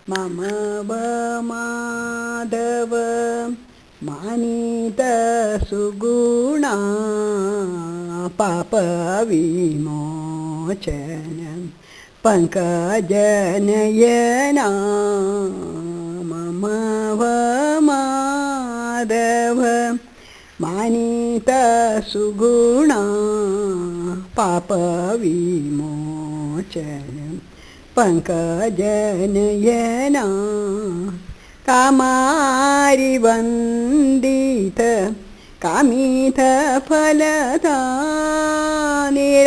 मम व माधव मानित सुगुणा पापविमोचनं पङ्कजनयना मम व माधव मानित सुगुणा पापविमोचनं पङ्कजनयना कामारिवन्दित कामित फलदा निराजसम्भव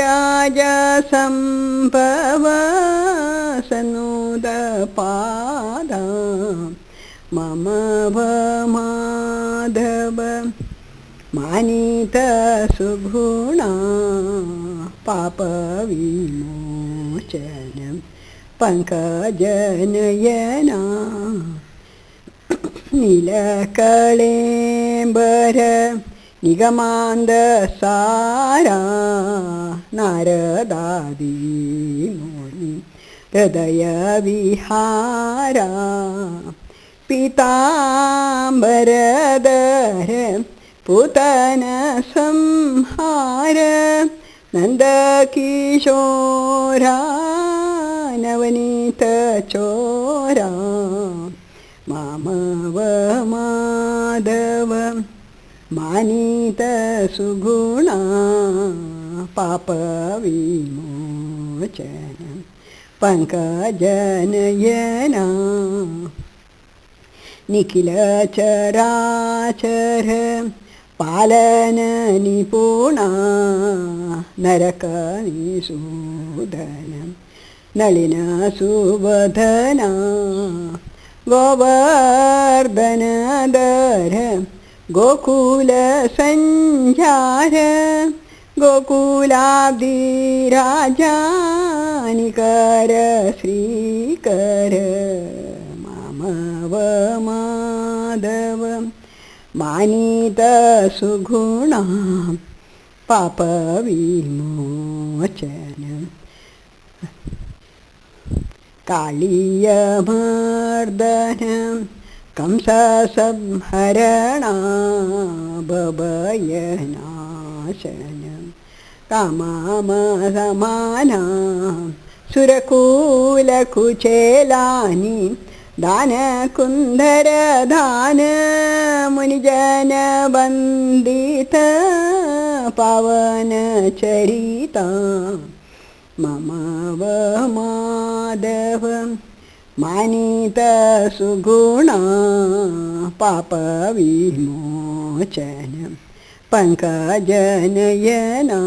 सनुदपादा मम व माधव मानित सुगुणा पापविमोचनं पङ्कजनयना नीलकळेम्बर निगमान्दसारा नारदादि मुनि हृदयविहारा पीताम्बरधर पूतन संहार नन्दकिशोरा नवनीत चोरा मम व माधव मानित सुगुणा पापविमोचनं पङ्कजनयना निखिलचराचर पालननिपुणा नरकनिषूदनं नलिनसुवदना गोवर्धनधर गोकुलसञ्चार गोकुलाब्धिराजानिकर श्रीकर मम व माधव मानित सुगुणा पापविमोचनं कालीयमर्दनं कंससंहरणा भवयनाशनं कामामसमाना सुरकुलकुचेलानि दानकुन्धरधान मुनिजनवन्दित पावनचरिता मम व माधव मानित सुगुणा पापविमोचनं पङ्कजनयना